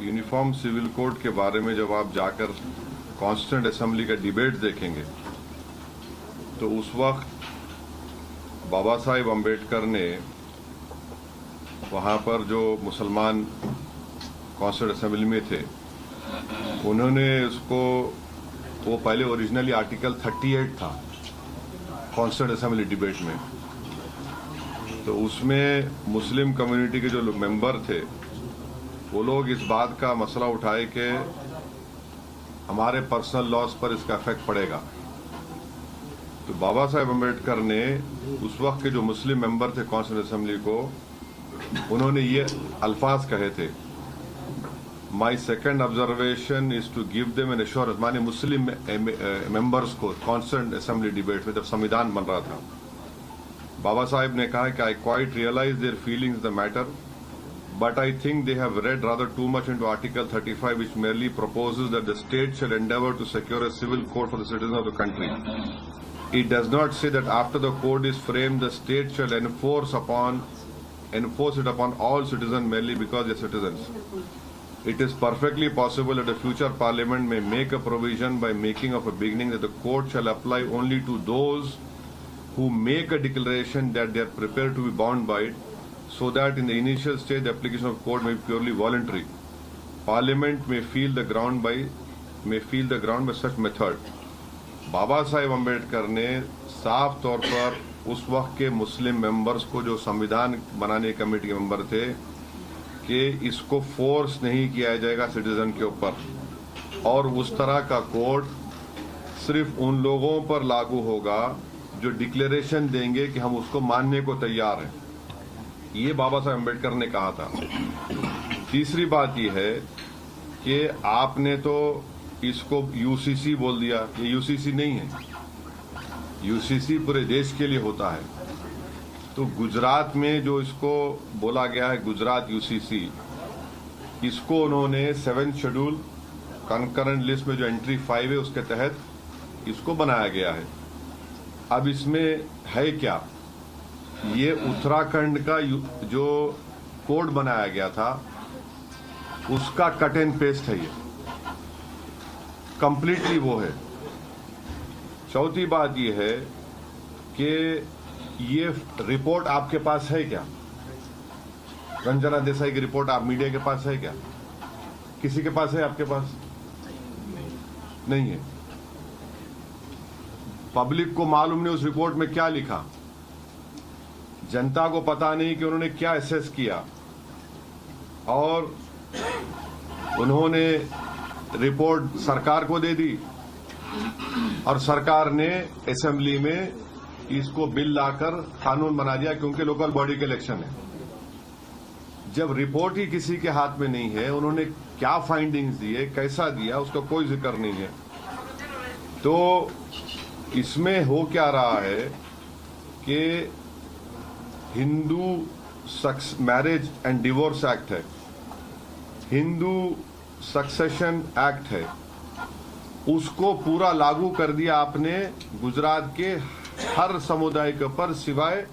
Uniform civil code के बारे में जब आप जाकर कॉन्स्टिट्यूएंट असेंबली का डिबेट देखेंगे तो उस वक्त बाबा साहेब अम्बेडकर ने वहां पर जो मुसलमान कॉन्स्टिट्यूएंट असेंबली में थे उन्होंने उसको, वो पहले ओरिजिनली आर्टिकल 38 था कॉन्स्टिट्यूएंट असेंबली डिबेट में, तो उसमें मुस्लिम कम्युनिटी के जो मेंबर थे वो लोग इस बात का मसला उठाए कि हमारे पर्सनल लॉस पर इसका इफेक्ट पड़ेगा। तो बाबा साहेब अम्बेडकर ने उस वक्त के जो मुस्लिम मेंबर थे कॉन्स्टिट्यूएंट असेंबली को, उन्होंने ये अल्फाज कहे थे, my second observation is to give them an assurance, माने मुस्लिम मेंबर्स को कॉन्स्टिट्यूएंट असेंबली डिबेट में जब संविधान बन रहा था, बाबा साहेब ने कहा कि I quite realise their feelings the matter, but I think they have read rather too much into Article 35, which merely proposes that the state shall endeavor to secure a civil code for the citizens of the country. It does not say that after the code is framed, the state shall enforce it upon all citizens merely because they are citizens. It is perfectly possible that a future parliament may make a provision by making of a beginning that the code shall apply only to those who make a declaration that they are prepared to be bound by it, so that in the initial stage the application of code may be purely voluntary. Parliament may feel the ground by such method. Baba Saheb Ambedkar ने साफ तौर पर उस वक्त के मुस्लिम members को, जो संविधान बनाने कमेटी के मेंबर थे, कि इसको फोर्स नहीं किया जाएगा सिटीजन के ऊपर, और उस तरह का कोड सिर्फ उन लोगों पर लागू होगा जो डिक्लेरेशन देंगे कि हम उसको मानने को तैयार हैं। ये बाबा साहेब अम्बेडकर ने कहा था। तीसरी बात यह है कि आपने तो इसको यूसीसी बोल दिया, ये यूसीसी नहीं है, यूसीसी पूरे देश के लिए होता है। तो गुजरात में जो इसको बोला गया है गुजरात यूसीसी, इसको उन्होंने 7th शेड्यूल कंकरेंट लिस्ट में जो एंट्री 5 है उसके तहत इसको बनाया गया है। अब इसमें है क्या, ये उत्तराखंड का जो कोड बनाया गया था उसका कट एंड पेस्ट है, ये कंप्लीटली वो है। चौथी बात ये है कि ये रिपोर्ट आपके पास है क्या, रंजना देसाई की रिपोर्ट आप मीडिया के पास है क्या, किसी के पास है? आपके पास नहीं है। पब्लिक को मालूम नहीं उस रिपोर्ट में क्या लिखा, जनता को पता नहीं कि उन्होंने क्या एसेस किया, और उन्होंने रिपोर्ट सरकार को दे दी और सरकार ने असेंबली में इसको बिल लाकर कानून बना दिया, क्योंकि लोकल बॉडी के इलेक्शन है। जब रिपोर्ट ही किसी के हाथ में नहीं है, उन्होंने क्या फाइंडिंग्स दिए, कैसा दिया, उसका कोई जिक्र नहीं है। तो इसमें हो क्या रहा है कि Hindu marriage and divorce act है, हिंदू सक्सेशन एक्ट है, उसको पूरा लागू कर दिया आपने गुजरात के हर समुदाय के ऊपर सिवाय